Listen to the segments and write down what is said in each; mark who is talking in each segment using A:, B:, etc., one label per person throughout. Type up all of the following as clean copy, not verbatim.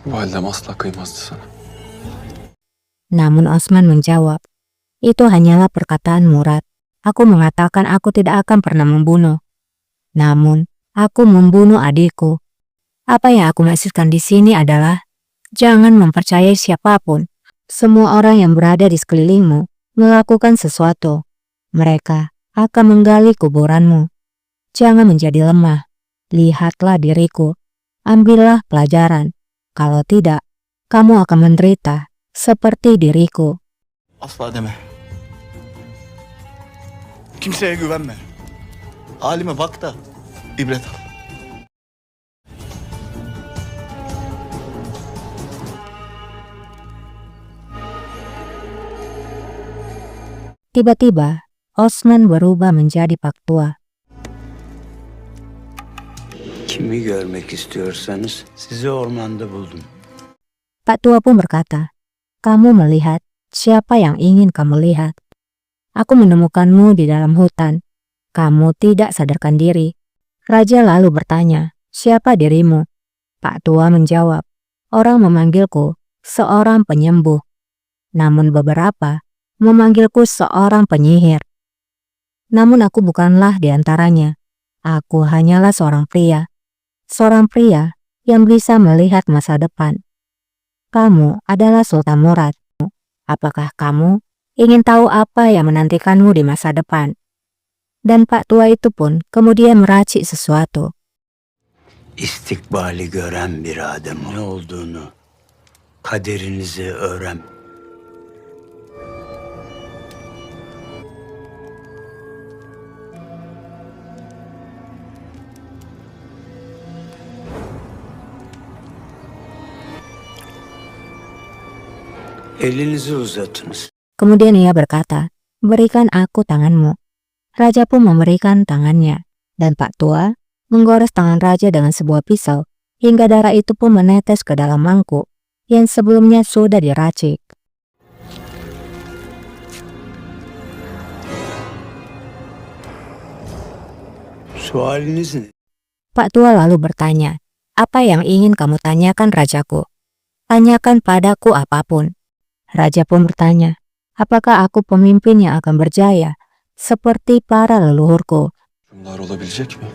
A: Validem asla kıymazdı sana.
B: Namun Osman menjawab, itu hanyalah perkataan Murad. Aku mengatakan aku tidak akan pernah membunuh. Namun, aku membunuh adikku. Apa yang aku maksudkan di sini adalah, jangan mempercayai siapapun. Semua orang yang berada di sekelilingmu melakukan sesuatu. Mereka akan menggali kuburanmu. Jangan menjadi lemah. Lihatlah diriku. Ambillah pelajaran. Kalau tidak, kamu akan menderita seperti diriku.
C: Asla deme. Kimseye güvenme. Halime bak da ibret al.
B: Tiba-tiba, Osman berubah menjadi Pak Tua.
D: Kimi görmek istiyorsanız sizi ormanda buldum.
B: Pak Tua pun berkata, kamu melihat siapa yang ingin kamu lihat. Aku menemukanmu di dalam hutan. Kamu tidak sadarkan diri. Raja lalu bertanya, siapa dirimu? Pak Tua menjawab, orang memanggilku seorang penyembuh. Namun beberapa memanggilku seorang penyihir. Namun aku bukanlah di antaranya. Aku hanyalah seorang pria. Seorang pria yang bisa melihat masa depan. Kamu adalah Sultan Murad. Apakah kamu ingin tahu apa yang menantikanmu di masa depan? Dan Pak Tua itu pun kemudian meracik sesuatu.
D: İstikbali gören bir adam ne olduğunu, kaderinizi öğren. Elinizi uzatınız.
B: Kemudian ia berkata, berikan aku tanganmu. Raja pun memberikan tangannya. Dan Pak Tua menggores tangan raja dengan sebuah pisau, hingga darah itu pun menetes ke dalam mangkuk yang sebelumnya sudah diracik.
D: Sualiniz ne?
B: Pak Tua lalu bertanya, apa yang ingin kamu tanyakan rajaku? Tanyakan padaku apapun. Raja pun bertanya, apakah aku pemimpin yang akan berjaya seperti para leluhurku?
A: Bunlar olabilecek mi?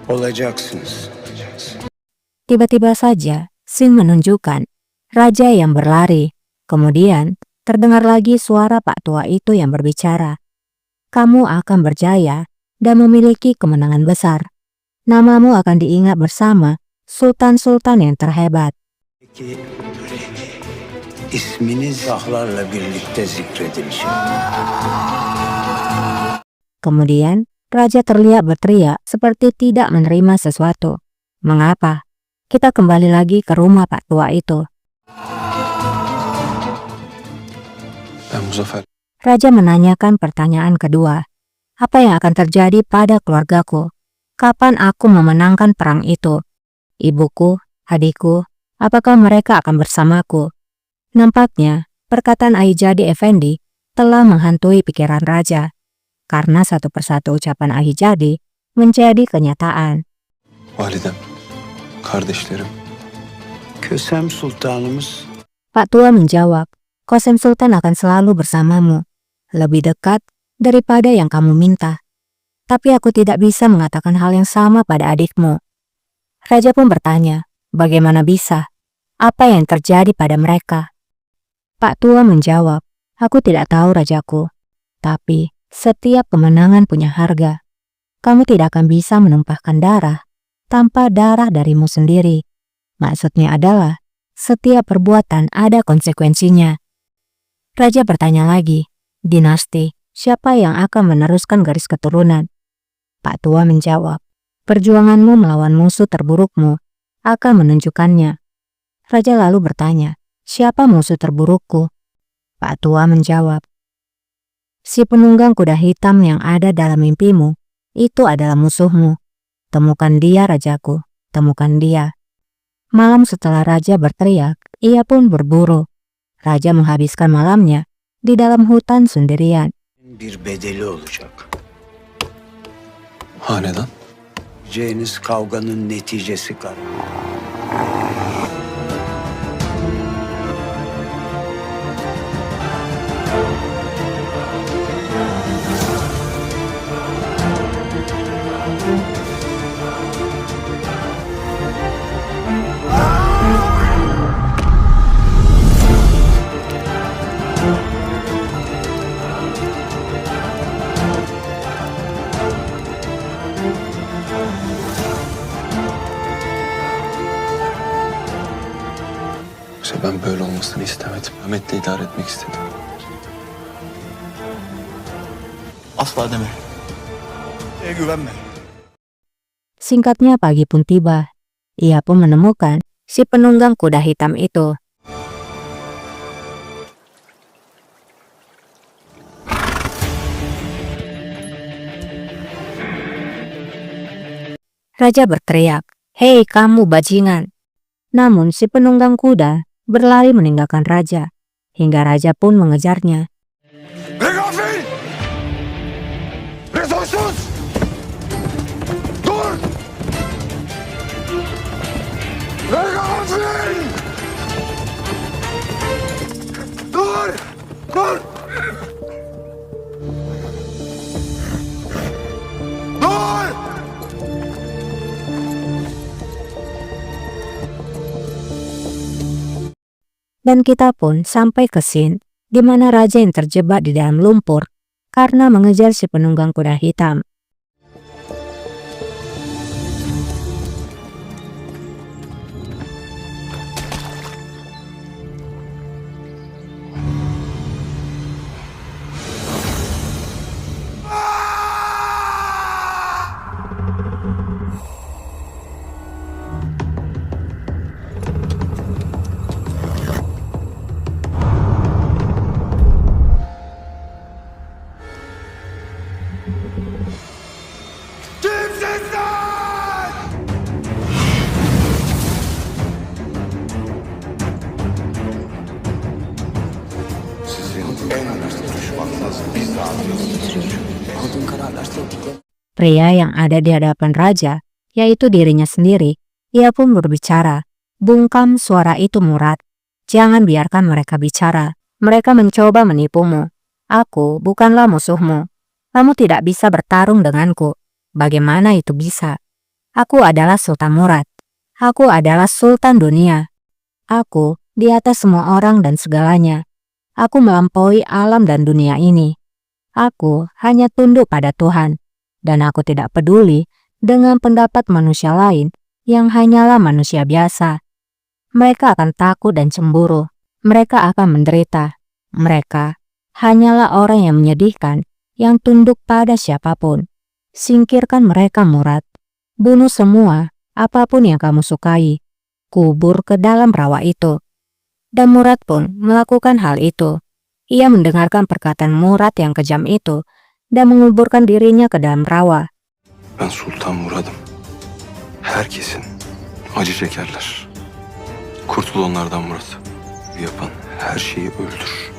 D: Olacaksınız.
B: Tiba-tiba saja, Sin menunjukkan raja yang berlari. Kemudian, terdengar lagi suara Pak Tua itu yang berbicara. Kamu akan berjaya dan memiliki kemenangan besar. Namamu akan diingat bersama sultan-sultan yang terhebat.
D: Peki isminiz şahlarla birlikte zikredilecek.
B: Kemudian, raja terlihat berteriak seperti tidak menerima sesuatu. Mengapa? Kita kembali lagi ke rumah Pak Tua itu.
A: Ben Muzaffer.
B: Raja menanyakan pertanyaan kedua. Apa yang akan terjadi pada keluargaku? Kapan aku memenangkan perang itu? Ibuku, adikku, apakah mereka akan bersamaku? Nampaknya, perkataan Ahijadi Effendi telah menghantui pikiran raja. Karena satu persatu ucapan Ahijadi menjadi kenyataan.
A: Validem. Kardeşlerim.
D: Kösem Sultanımız
B: Pak Tua menjawab, Qasem Sultan akan selalu bersamamu. Lebih dekat daripada yang kamu minta. Tapi aku tidak bisa mengatakan hal yang sama pada adikmu. Raja pun bertanya, bagaimana bisa? Apa yang terjadi pada mereka? Pak Tua menjawab, aku tidak tahu rajaku. Tapi setiap kemenangan punya harga. Kamu tidak akan bisa menumpahkan darah tanpa darah darimu sendiri. Maksudnya adalah, setiap perbuatan ada konsekuensinya. Raja bertanya lagi, dinasti, siapa yang akan meneruskan garis keturunan? Pak Tua menjawab, perjuanganmu melawan musuh terburukmu akan menunjukkannya. Raja lalu bertanya, siapa musuh terburukku? Pak Tua menjawab, si penunggang kuda hitam yang ada dalam mimpimu, itu adalah musuhmu. Temukan dia rajaku, temukan dia. Malam setelah raja berteriak, ia pun berburu. Raja menghabiskan malamnya di dalam hutan sendirian.
D: bir bedeli olacak.
A: Hanedan.
D: Vereceğiniz kavganın neticesi kar.
A: İşte ben böyle olmasını istemedim. Mehmet'le idare etmek istedim.
C: Asla deme. Güvenme.
B: Singkatnya pagi pun tiba. Ia pun menemukan si penunggang kuda hitam itu. Raja berteriak, "Hei kamu bajingan!" Namun si penunggang kuda berlari meninggalkan raja, hingga raja pun mengejarnya.
C: Regafil! Resorsuz! Dur! Regafil! Dur! Dur! Dur!
B: Dan kita pun sampai ke scene di mana raja yang terjebak di dalam lumpur karena mengejar si penunggang kuda hitam.
C: Kimsin sen?
B: Pria yang ada di hadapan raja, yaitu dirinya sendiri, ia pun berbicara. Bungkam suara itu Murad. Jangan biarkan mereka bicara. Mereka mencoba menipumu. Aku bukanlah musuhmu. Kamu tidak bisa bertarung denganku. Bagaimana itu bisa? Aku adalah Sultan Murad. Aku adalah Sultan dunia. Aku di atas semua orang dan segalanya. Aku melampaui alam dan dunia ini. Aku hanya tunduk pada Tuhan. Dan aku tidak peduli dengan pendapat manusia lain yang hanyalah manusia biasa. Mereka akan takut dan cemburu. Mereka akan menderita. Mereka hanyalah orang yang menyedihkan, yang tunduk pada siapapun. Singkirkan mereka, Murad. Bunuh semua, apapun yang kamu sukai. Kubur ke dalam rawa itu. Dan Murad pun melakukan hal itu. Ia mendengarkan perkataan Murad yang kejam itu dan menguburkan dirinya ke dalam rawa.
A: Ben Sultan Murad'ım. Herkesin acı çekerler. Kurtul onlardan Murat. Yapan her şeyi öldür.